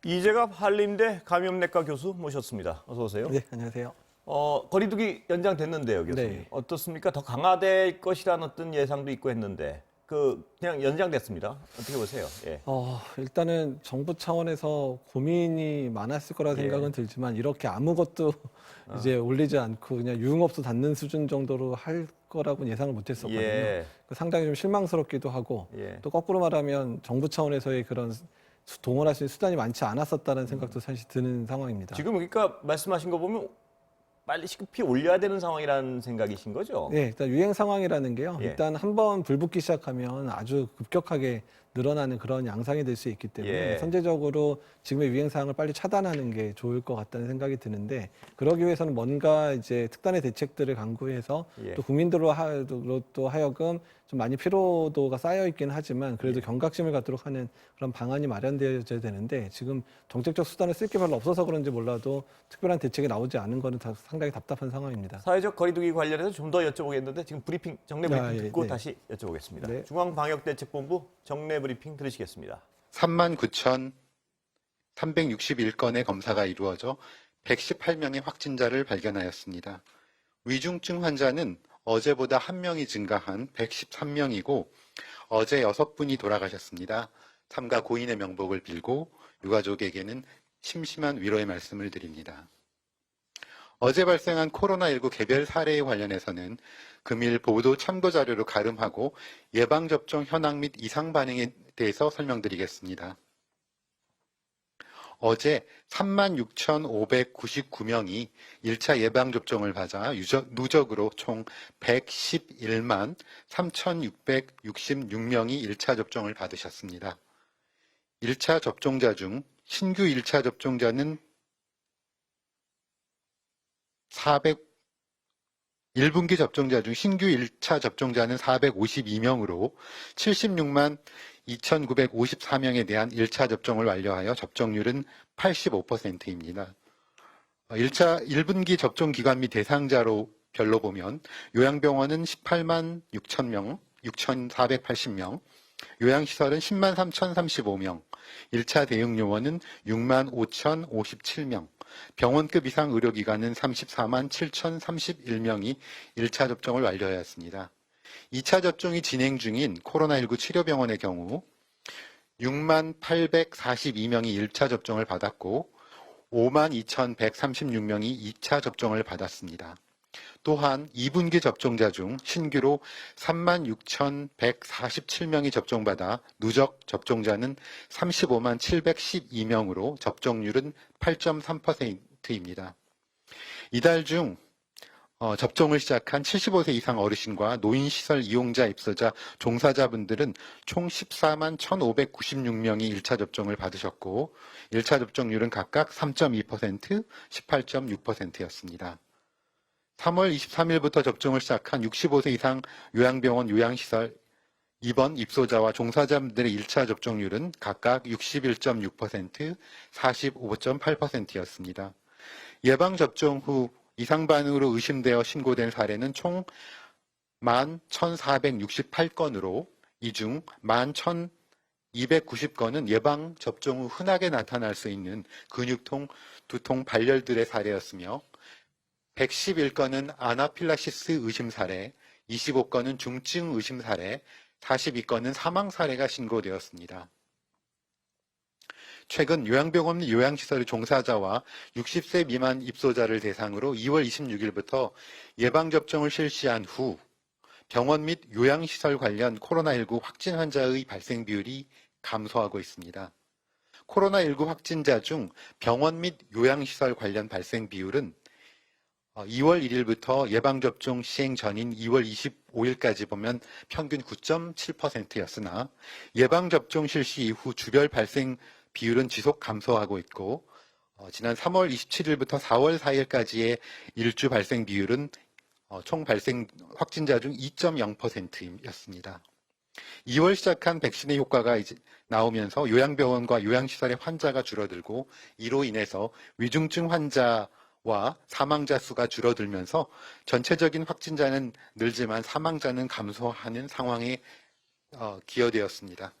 이재갑 한림대 감염내과 교수 모셨습니다. 어서 오세요. 네, 안녕하세요. 거리두기 연장됐는데요, 교수님. 네. 어떻습니까? 더 강화될 것이라는 어떤 예상도 있고 했는데 그냥 연장됐습니다. 어떻게 보세요? 예. 일단은 정부 차원에서 고민이 많았을 거라 예. 생각은 들지만 이렇게 아무것도 이제 올리지 않고 그냥 유흥업소 닫는 수준 정도로 할 거라고는 예상을 못했었거든요. 예. 상당히 좀 실망스럽기도 하고 예. 또 거꾸로 말하면 정부 차원에서의 그런 동원할 수 있는 수단이 많지 않았었다는 생각도 사실 드는 상황입니다. 지금 그러니까 말씀하신 거 보면 빨리 시급히 올려야 되는 상황이라는 생각이신 거죠? 네, 일단 유행 상황이라는 게요. 예. 일단 한번 불붙기 시작하면 아주 급격하게 늘어나는 그런 양상이 될 수 있기 때문에 예. 선제적으로 지금의 유행 상황을 빨리 차단하는 게 좋을 것 같다는 생각이 드는데 그러기 위해서는 뭔가 이제 특단의 대책들을 강구해서 예. 또 국민들로 또 하여금 좀 많이 피로도가 쌓여 있긴 하지만 그래도 예. 경각심을 갖도록 하는 그런 방안이 마련되어져야 되는데 지금 정책적 수단을 쓸 게 별로 없어서 그런지 몰라도 특별한 대책이 나오지 않은 거는 상당히 답답한 상황입니다. 사회적 거리두기 관련해서 좀 더 여쭤보겠는데 지금 브리핑, 정례 브리핑 예, 듣고 네. 다시 여쭤보겠습니다. 네. 중앙방역대책본부 정례 브리핑 들으시겠습니다. 39,361건의 검사가 이루어져 118명의 확진자를 발견하였습니다. 위중증 환자는 어제보다 1명이 증가한 113명이고 어제 6분이 돌아가셨습니다. 삼가 고인의 명복을 빌고 유가족에게는 심심한 위로의 말씀을 드립니다. 어제 발생한 코로나19 개별 사례에 관련해서는 금일 보도 참고 자료로 가름하고 예방접종 현황 및 이상 반응에 대해서 설명드리겠습니다. 어제 36,599명이 1차 예방접종을 받아 누적으로 총 111만 3,666명이 1차 접종을 받으셨습니다. 1차 접종자 중 신규 1차 접종자는 1분기 접종자 중 신규 1차 접종자는 452명으로 76만 2,954명에 대한 1차 접종을 완료하여 접종률은 85%입니다. 1분기 접종 기관 및 대상자로 별로 보면 요양병원은 18만 6,000명, 6,480명, 요양시설은 10만 3,035명, 1차 대응요원은 6만 5,057명, 병원급 이상 의료기관은 34만 7,031명이 1차 접종을 완료하였습니다. 2차 접종이 진행 중인 코로나19 치료병원의 경우 6만 842명이 1차 접종을 받았고 5만 2,136명이 2차 접종을 받았습니다. 또한 2분기 접종자 중 신규로 3만 6,147명이 접종받아 누적 접종자는 35만 712명으로 접종률은 8.3%입니다. 이달 중 접종을 시작한 75세 이상 어르신과 노인시설 이용자 입소자 종사자분들은 총 14만 1,596명이 1차 접종을 받으셨고 1차 접종률은 각각 3.2%, 18.6%였습니다. 3월 23일부터 접종을 시작한 65세 이상 요양병원 요양시설 입원 입소자와 종사자분들의 1차 접종률은 각각 61.6%, 45.8%였습니다. 예방접종 후 이상 반응으로 의심되어 신고된 사례는 총 11,468건으로 이 중 11,290건은 예방접종 후 흔하게 나타날 수 있는 근육통, 두통, 발열들의 사례였으며 111건은 아나필락시스 의심 사례, 25건은 중증 의심 사례, 42건은 사망 사례가 신고되었습니다. 최근 요양병원 및 요양시설의 종사자와 60세 미만 입소자를 대상으로 2월 26일부터 예방접종을 실시한 후 병원 및 요양시설 관련 코로나19 확진 환자의 발생 비율이 감소하고 있습니다. 코로나19 확진자 중 병원 및 요양시설 관련 발생 비율은 2월 1일부터 예방접종 시행 전인 2월 25일까지 보면 평균 9.7%였으나 예방접종 실시 이후 주별 발생 비율은 지속 감소하고 있고 지난 3월 27일부터 4월 4일까지의 일주 발생 비율은 총 발생 확진자 중 2.0%였습니다. 2월 시작한 백신의 효과가 이제 나오면서 요양병원과 요양시설의 환자가 줄어들고 이로 인해서 위중증 환자와 사망자 수가 줄어들면서 전체적인 확진자는 늘지만 사망자는 감소하는 상황에 기여되었습니다.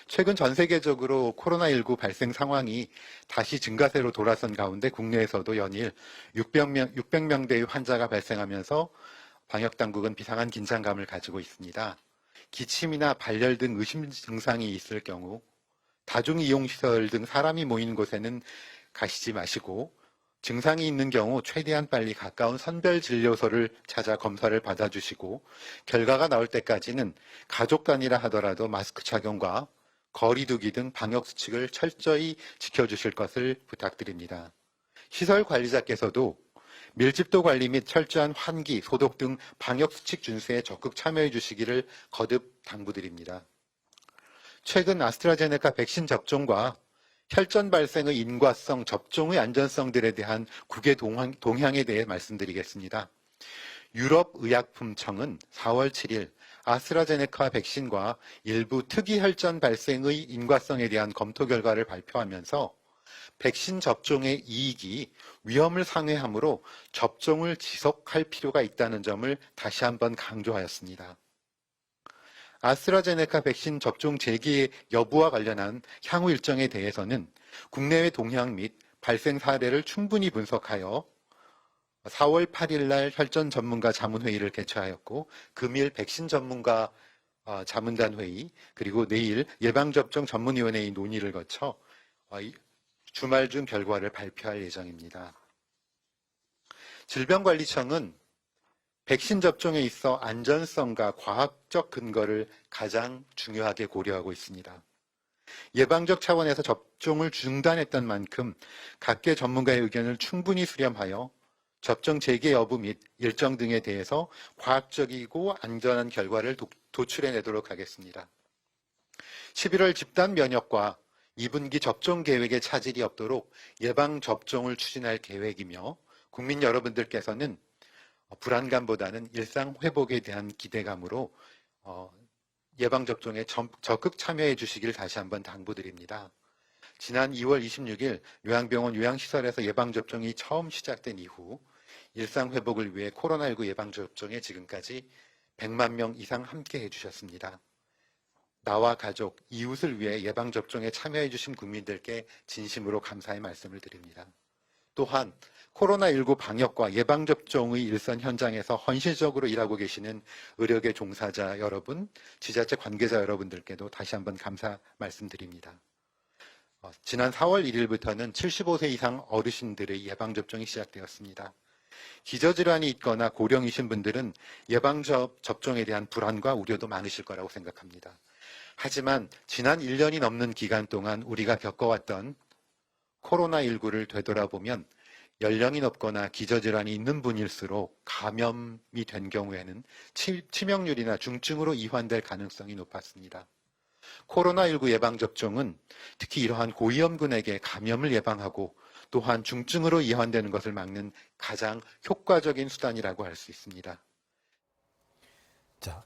최근 전 세계적으로 코로나19 발생 상황이 다시 증가세로 돌아선 가운데 국내에서도 연일 600명대의 환자가 발생하면서 방역당국은 비상한 긴장감을 가지고 있습니다. 기침이나 발열 등 의심 증상이 있을 경우 다중이용시설 등 사람이 모이는 곳에는 가시지 마시고 증상이 있는 경우 최대한 빨리 가까운 선별진료소를 찾아 검사를 받아주시고 결과가 나올 때까지는 가족 단위라 하더라도 마스크 착용과 거리두기 등 방역수칙을 철저히 지켜주실 것을 부탁드립니다. 시설 관리자께서도 밀집도 관리 및 철저한 환기, 소독 등 방역수칙 준수에 적극 참여해 주시기를 거듭 당부드립니다. 최근 아스트라제네카 백신 접종과 혈전 발생의 인과성, 접종의 안전성들에 대한 국외 동향에 대해 말씀드리겠습니다. 유럽의약품청은 4월 7일 아스트라제네카 백신과 일부 특이 혈전 발생의 인과성에 대한 검토 결과를 발표하면서 백신 접종의 이익이 위험을 상회하므로 접종을 지속할 필요가 있다는 점을 다시 한번 강조하였습니다. 아스트라제네카 백신 접종 재개 여부와 관련한 향후 일정에 대해서는 국내외 동향 및 발생 사례를 충분히 분석하여 4월 8일 날 혈전 전문가 자문회의를 개최하였고 금일 백신 전문가 자문단 회의 그리고 내일 예방접종 전문위원회의 논의를 거쳐 주말 중 결과를 발표할 예정입니다. 질병관리청은 백신 접종에 있어 안전성과 과학적 근거를 가장 중요하게 고려하고 있습니다. 예방적 차원에서 접종을 중단했던 만큼 각계 전문가의 의견을 충분히 수렴하여 접종 재개 여부 및 일정 등에 대해서 과학적이고 안전한 결과를 도출해내도록 하겠습니다. 11월 집단 면역과 2분기 접종 계획에 차질이 없도록 예방접종을 추진할 계획이며 국민 여러분들께서는 불안감보다는 일상 회복에 대한 기대감으로 예방접종에 적극 참여해 주시길 다시 한번 당부드립니다. 지난 2월 26일 요양병원 요양시설에서 예방접종이 처음 시작된 이후 일상 회복을 위해 코로나19 예방접종에 지금까지 100만 명 이상 함께 해주셨습니다. 나와 가족, 이웃을 위해 예방접종에 참여해 주신 국민들께 진심으로 감사의 말씀을 드립니다. 또한 코로나19 방역과 예방접종의 일선 현장에서 헌신적으로 일하고 계시는 의료계 종사자 여러분, 지자체 관계자 여러분들께도 다시 한번 감사 말씀드립니다. 지난 4월 1일부터는 75세 이상 어르신들의 예방접종이 시작되었습니다. 기저질환이 있거나 고령이신 분들은 예방접종에 대한 불안과 우려도 많으실 거라고 생각합니다. 하지만 지난 1년이 넘는 기간 동안 우리가 겪어왔던 코로나19를 되돌아보면 연령이 높거나 기저질환이 있는 분일수록 감염이 된 경우에는 치명률이나 중증으로 이환될 가능성이 높았습니다. 코로나19 예방접종은 특히 이러한 고위험군에게 감염을 예방하고 또한 중증으로 이환되는 것을 막는 가장 효과적인 수단이라고 할 수 있습니다. 자,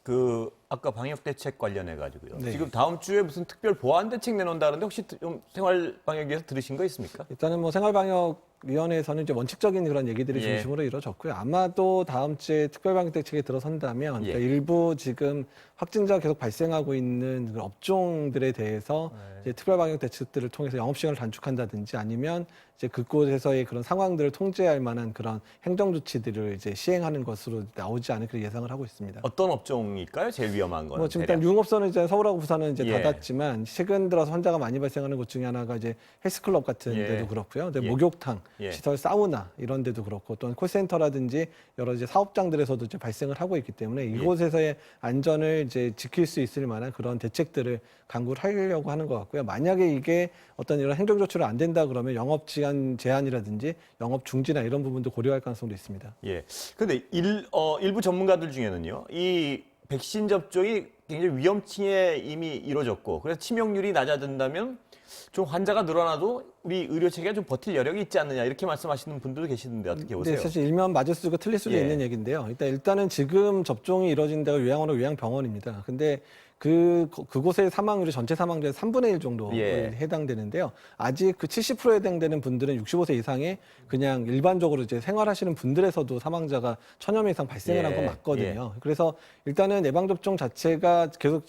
아까 방역 대책 관련해 가지고요. 네. 지금 다음 주에 무슨 특별 보완 대책 내놓는다는데 혹시 좀 생활 방역위에서 들으신 거 있습니까? 일단은 뭐 생활방역위원회에서는 이제 원칙적인 그런 얘기들이 예. 중심으로 이루어졌고요. 아마도 다음 주에 특별방역대책이 들어선다면 예. 그러니까 일부 지금 확진자가 계속 발생하고 있는 그 업종들에 대해서 이제 특별방역대책들을 통해서 영업시간을 단축한다든지 아니면 이제 그곳에서의 그런 상황들을 통제할 만한 그런 행정조치들을 이제 시행하는 것으로 나오지 않을까 예상을 하고 있습니다. 어떤 업종일까요? 제일 위험한 거는? 뭐 지금 대략? 일단 유흥업소는 이제 서울하고 부산은 이제 예. 닫았지만 최근 들어서 환자가 많이 발생하는 곳 중에 하나가 이제 헬스클럽 같은 예. 데도 그렇고요. 근데 예. 목욕탕, 예. 시설, 사우나 이런 데도 그렇고 또는 콜센터라든지 여러 이제 사업장들에서도 이제 발생을 하고 있기 때문에 이곳에서의 안전을 이제 지킬 수 있을 만한 그런 대책들을 강구를 하려고 하는 것 같고요. 만약에 이게 어떤 이런 행정조치로 안 된다 그러면 영업 시간 제한이라든지 영업 중지나 이런 부분도 고려할 가능성도 있습니다. 예. 근데 일부 전문가들 중에는요, 이 백신 접종이 굉장히 위험층에 이미 이루어졌고, 그래서 치명률이 낮아진다면 좀 환자가 늘어나도 우리 의료 체계가 좀 버틸 여력이 있지 않느냐 이렇게 말씀하시는 분들도 계시는데 어떻게 보세요? 네, 사실 일면 맞을 수도 있고 틀릴 수도 예. 있는 얘기인데요. 일단은 지금 접종이 이루어진 데가 요양원과 요양병원입니다. 근데 그곳의 사망률이 전체 사망자의 3분의 1 정도에 예. 해당되는데요. 아직 그 70%에 해당되는 분들은 65세 이상의 그냥 일반적으로 이제 생활하시는 분들에서도 사망자가 1000여 명 이상 발생을 한 건 예. 맞거든요. 그래서 일단은 예방접종 자체가 계속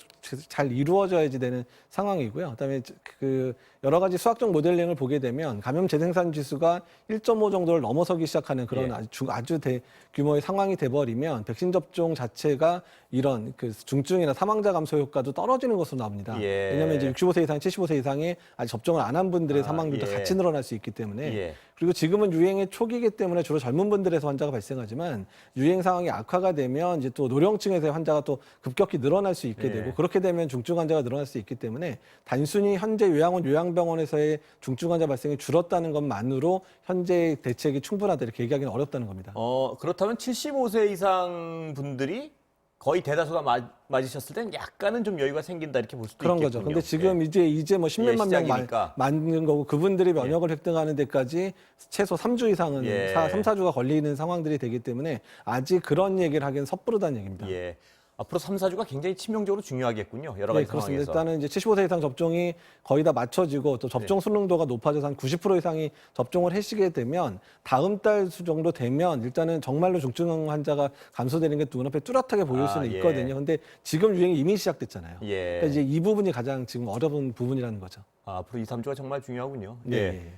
잘 이루어져야지 되는 상황이고요. 그다음에 그 여러 가지 수학적 모델링을 보게 되면 감염 재생산 지수가 1.5 정도를 넘어서기 시작하는 그런 예. 아주 대규모의 상황이 돼버리면 백신 접종 자체가 이런 그 중증이나 사망자 감소 효과도 떨어지는 것으로 나옵니다. 예. 왜냐하면 이제 65세 이상, 75세 이상의 아직 접종을 안 한 분들의 사망률도 예. 같이 늘어날 수 있기 때문에 예. 그리고 지금은 유행의 초기이기 때문에 주로 젊은 분들에서 환자가 발생하지만 유행 상황이 악화가 되면 이제 또 노령층에서의 환자가 또 급격히 늘어날 수 있게 예. 되고 그렇게 되면 중증 환자가 늘어날 수 있기 때문에 단순히 현재 요양원, 요양병원에서의 중증 환자 발생이 줄었다는 것만으로 현재 대책이 충분하다 이렇게 얘기하기는 어렵다는 겁니다. 그렇다면 75세 이상 분들이 거의 대다수가 맞으셨을 땐 약간은 좀 여유가 생긴다 이렇게 볼 수도 그런 있겠군요. 거죠. 근데 지금 이제 뭐 10몇만 명 시작이니까. 맞는 거고 그분들이 면역을 획득하는 데까지 최소 3주 이상은 예. 3, 4주가 걸리는 상황들이 되기 때문에 아직 그런 얘기를 하기는 섣부르다는 얘기입니다. 예. 앞으로 3, 4주가 굉장히 치명적으로 중요하겠군요. 여러 가지 네, 그렇습니다. 상황에서. 일단은 이제 75세 이상 접종이 거의 다 맞춰지고 또 접종 수능도가 높아져서 한 90% 이상이 접종을 하시게 되면 다음 달 수 정도 되면 일단은 정말로 중증 환자가 감소되는 게 눈앞에 뚜렷하게 보일 수는 예. 있거든요. 근데 지금 유행이 이미 시작됐잖아요. 예. 그러니까 이제 이 부분이 가장 지금 어려운 부분이라는 거죠. 앞으로 2, 3주가 정말 중요하군요. 네. 예.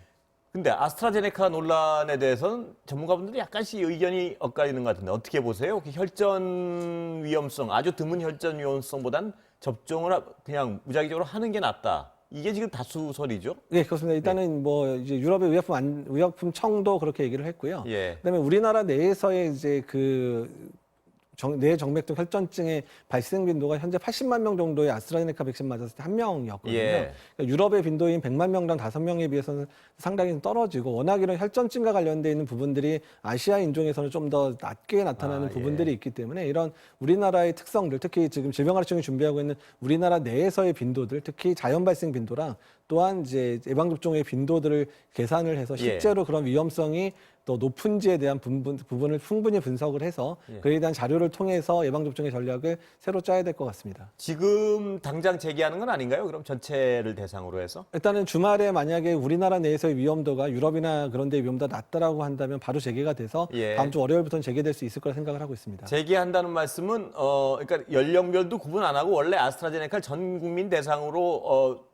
근데 아스트라제네카 논란에 대해서는 전문가분들이 약간씩 의견이 엇갈리는 것 같은데 어떻게 보세요? 혈전 위험성, 아주 드문 혈전 위험성보단 접종을 그냥 무작위적으로 하는 게 낫다. 이게 지금 다수설이죠? 네, 그렇습니다. 일단은 뭐 이제 유럽의 의약품청도 그렇게 얘기를 했고요. 예. 그다음에 우리나라 내에서의 이제 뇌정맥성 혈전증의 발생 빈도가 현재 80만 명 정도의 아스트라제네카 백신 맞았을 때 한 명이었거든요. 예. 그러니까 유럽의 빈도인 100만 명당 5명에 비해서는 상당히 떨어지고 워낙 이런 혈전증과 관련돼 있는 부분들이 아시아 인종에서는 좀 더 낮게 나타나는 예. 부분들이 있기 때문에 이런 우리나라의 특성들, 특히 지금 질병관리청이 준비하고 있는 우리나라 내에서의 빈도들, 특히 자연 발생 빈도랑 또한 이제 예방접종의 빈도들을 계산을 해서 실제로 그런 위험성이 또 높은지에 대한 부분을 충분히 분석을 해서 그에 대한 자료를 통해서 예방접종의 전략을 새로 짜야 될 것 같습니다. 지금 당장 제기하는 건 아닌가요? 그럼 전체를 대상으로 해서? 일단은 주말에 만약에 우리나라 내에서의 위험도가 유럽이나 그런 데 위험도가 낮다라고 한다면 바로 재개가 돼서 예. 다음 주 월요일부터는 재개될 수 있을 거라 생각을 하고 있습니다. 제기한다는 말씀은 그러니까 연령별도 구분 안 하고 원래 아스트라제네카 전 국민 대상으로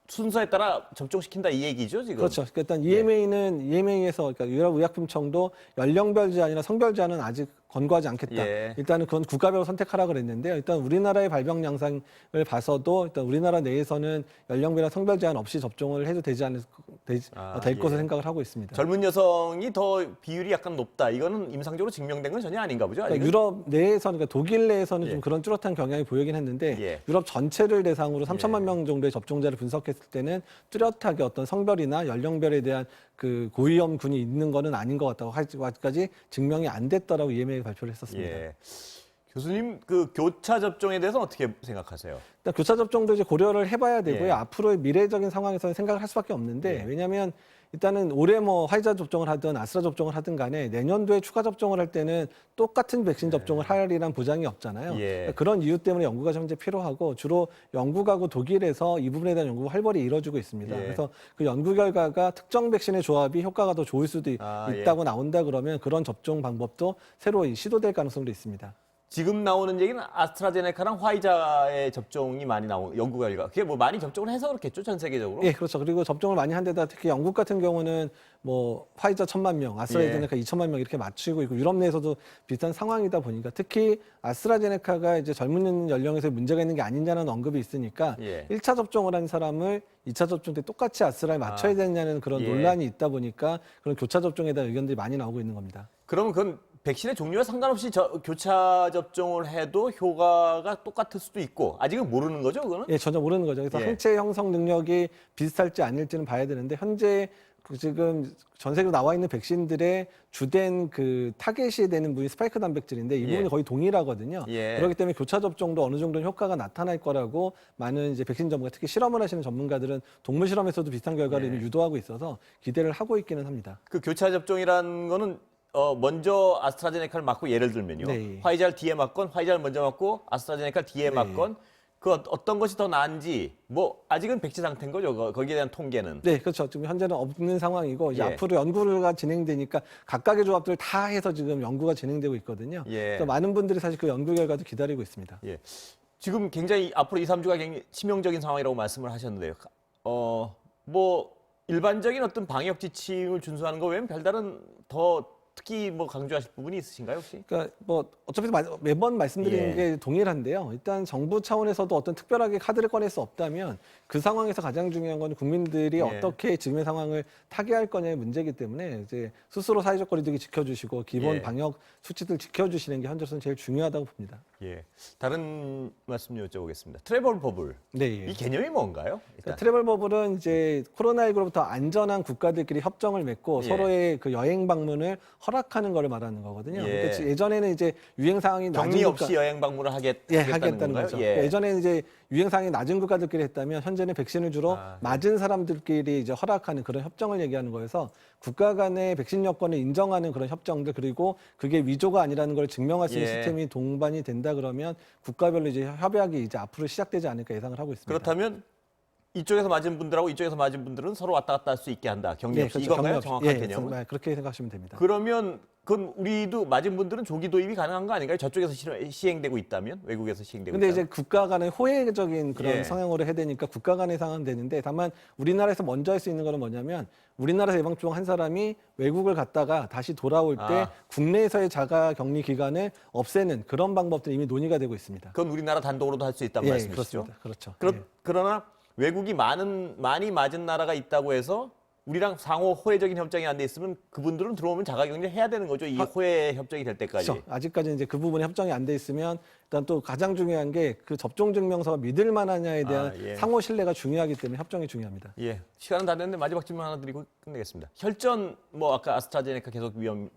순서에 따라 접종시킨다 이 얘기죠, 지금? 그렇죠. 그러니까 일단 EMA에서 그러니까 유럽 의약품청도 연령별 제한이나 성별 제한은 아직 권고하지 않겠다. 예. 일단은 그건 국가별로 선택하라 그랬는데요. 일단 우리나라의 발병 양상을 봐서도 일단 우리나라 내에서는 연령별이나 성별 제한 없이 접종을 해도 될 것으로 생각을 하고 있습니다. 젊은 여성이 더 비율이 약간 높다. 이거는 임상적으로 증명된 건 전혀 아닌가 보죠. 그러니까 아직은? 유럽 내에서는 그러니까 독일 내에서는 예. 좀 그런 뚜렷한 경향이 보이긴 했는데 예. 유럽 전체를 대상으로 3천만 명 정도의 접종자를 분석했을 때는 뚜렷하게 어떤 성별이나 연령별에 대한 그 고위험군이 있는 거는 아닌 것 같다고 아직까지 증명이 안 됐다라고 EMA가 발표를 했었습니다. 예. 교수님, 그 교차 접종에 대해서 어떻게 생각하세요? 일단 교차 접종도 이제 고려를 해봐야 되고요. 예. 앞으로의 미래적인 상황에서는 생각을 할 수밖에 없는데 예. 왜냐하면 일단은 올해 뭐 화이자 접종을 하든 아스트라 접종을 하든 간에 내년도에 추가 접종을 할 때는 똑같은 백신 접종을 하리란 보장이 없잖아요. 예. 그러니까 그런 이유 때문에 연구가 현재 필요하고 주로 영국하고 독일에서 이 부분에 대한 연구가 활발히 이루어지고 있습니다. 예. 그래서 그 연구 결과가 특정 백신의 조합이 효과가 더 좋을 수도 있다고 나온다 그러면 그런 접종 방법도 새로 시도될 가능성도 있습니다. 지금 나오는 얘기는 아스트라제네카랑 화이자의 접종이 많이 나온 연구 결과. 그게 뭐 많이 접종을 해서 그렇겠죠, 전 세계적으로? 예, 그렇죠. 그리고 접종을 많이 한 데다 특히 영국 같은 경우는 뭐 화이자 1,000만 명, 아스트라제네카 2천만 명 이렇게 맞추고 있고 유럽 내에서도 비슷한 상황이다 보니까 특히 아스트라제네카가 이제 젊은 연령에서 문제가 있는 게 아니냐는 언급이 있으니까 예. 1차 접종을 한 사람을 2차 접종 때 똑같이 아스트라에 맞춰야 되느냐는 그런 예. 논란이 있다 보니까 그런 교차 접종에 대한 의견들이 많이 나오고 있는 겁니다. 그러면 그건 백신의 종류와 상관없이 교차 접종을 해도 효과가 똑같을 수도 있고 아직은 모르는 거죠, 그거는? 예, 전혀 모르는 거죠. 그래서 예. 항체 형성 능력이 비슷할지 아닐지는 봐야 되는데 현재 지금 전 세계로 나와 있는 백신들의 주된 그 타겟이 되는 부분이 스파이크 단백질인데 이 부분이 예. 거의 동일하거든요. 예. 그렇기 때문에 교차 접종도 어느 정도는 효과가 나타날 거라고 많은 이제 백신 전문가, 특히 실험을 하시는 전문가들은 동물 실험에서도 비슷한 결과를 이미 유도하고 있어서 기대를 하고 있기는 합니다. 그 교차 접종이라는 거는 먼저 아스트라제네카를 맞고 예를 들면요. 네. 화이자를 뒤에 맞건 화이자를 먼저 맞고 아스트라제네카를 뒤에 맞건 그 어떤 것이 더 나은지 뭐 아직은 백지 상태인 거죠. 거기에 대한 통계는. 네, 그렇죠. 지금 현재는 없는 상황이고 이제 예. 앞으로 연구가 진행되니까 각각의 조합들 다 해서 지금 연구가 진행되고 있거든요. 예. 그래서 많은 분들이 사실 그 연구 결과도 기다리고 있습니다. 예. 지금 굉장히 앞으로 2, 3주가 굉장히 치명적인 상황이라고 말씀을 하셨는데요. 뭐 일반적인 어떤 방역 지침을 준수하는 거 외에는 별다른 더 특히 뭐 강조하실 부분이 있으신가요, 혹시? 그러니까 뭐 어차피 매번 말씀드리는 예. 게 동일한데요. 일단 정부 차원에서도 어떤 특별하게 카드를 꺼낼 수 없다면 그 상황에서 가장 중요한 건 국민들이 예. 어떻게 지금의 상황을 타개할 거냐의 문제이기 때문에 이제 스스로 사회적 거리두기 지켜주시고 기본 예. 방역 수칙들 지켜주시는 게 현재로서는 제일 중요하다고 봅니다. 예. 다른 말씀 여쭤보겠습니다. 트래블 버블. 네. 예. 이 개념이 뭔가요? 일단. 그러니까 트래블 버블은 이제 코로나19로부터 안전한 국가들끼리 협정을 맺고 예. 서로의 그 여행 방문을 허락하는 걸 말하는 거거든요. 예. 그러니까 예전에는 이제 유행 상황이 낮은 격리 국가- 없이 여행 방문을 예, 하겠다는 하겠다는 건가요? 거죠. 예. 예전에는 이제 유행 상황이 낮은 국가들끼리 했다면 현재는 백신을 주로 아, 예. 맞은 사람들끼리 이제 허락하는 그런 협정을 얘기하는 거여서 국가 간의 백신 여건을 인정하는 그런 협정들 그리고 그게 위조가 아니라는 걸 증명할 수 있는 예. 시스템이 동반이 된다 그러면 국가별로 이제 협약이 이제 앞으로 시작되지 않을까 예상을 하고 있습니다. 그렇다면 이쪽에서 맞은 분들하고 이쪽에서 맞은 분들은 서로 왔다 갔다 할 수 있게 한다. 격리 네, 없이 그렇죠. 이건가요? 격리 없이. 정확한 예, 개념은? 정말 그렇게 생각하시면 됩니다. 그러면 그건 우리도 맞은 분들은 조기 도입이 가능한 거 아닌가요? 저쪽에서 시행되고 있다면 외국에서 시행되고 근데 있다면. 이제 국가 간의 호혜적인 그런 예. 성향으로 해야 되니까 국가 간의 상황은 되는데 다만 우리나라에서 먼저 할 수 있는 거는 뭐냐면 우리나라에서 예방접종 한 사람이 외국을 갔다가 다시 돌아올 때 아. 국내에서의 자가 격리 기간을 없애는 그런 방법들이 이미 논의가 되고 있습니다. 그건 우리나라 단독으로도 할 수 있다는 예, 말씀이시죠? 그렇습니다. 그렇죠. 예. 그러나 외국이 많이 맞은 나라가 있다고 해서 우리랑 상호 호혜적인 협정이 안 돼 있으면 그분들은 들어오면 자가격리를 해야 되는 거죠. 이 호혜 협정이 될 때까지. 그렇죠. 아직까지는 이제 그 부분에 협정이 안 돼 있으면 일단 또 가장 중요한 게 그 접종 증명서가 믿을 만하냐에 대한 예. 상호 신뢰가 중요하기 때문에 협정이 중요합니다. 예, 시간은 다 됐는데 마지막 질문 하나 드리고 끝내겠습니다. 혈전 뭐 아까 아스트라제네카 계속 위험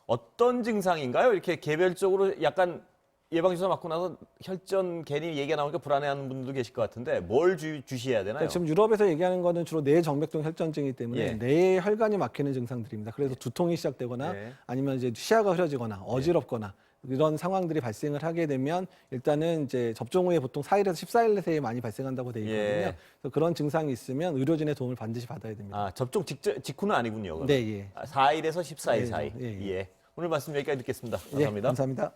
어떤 증상인가요? 이렇게 개별적으로 약간 예방주사 맞고 나서 혈전 괜히 얘기가 나오니까 불안해하는 분들도 계실 것 같은데 뭘 주시해야 되나요? 그러니까 지금 유럽에서 얘기하는 거는 주로 뇌정맥종 혈전증이기 때문에 예. 뇌에 혈관이 막히는 증상들입니다. 그래서 두통이 시작되거나 예. 아니면 이제 시야가 흐려지거나 어지럽거나 이런 상황들이 발생을 하게 되면 일단은 이제 접종 후에 보통 4일에서 14일 사이에 많이 발생한다고 되어 있거든요. 예. 그래서 그런 증상이 있으면 의료진의 도움을 반드시 받아야 됩니다. 아, 접종 직후는 아니군요. 그럼. 네, 예. 4일에서 14일 예, 사이. 예, 예. 예. 오늘 말씀 여기까지 듣겠습니다. 예, 감사합니다. 감사합니다.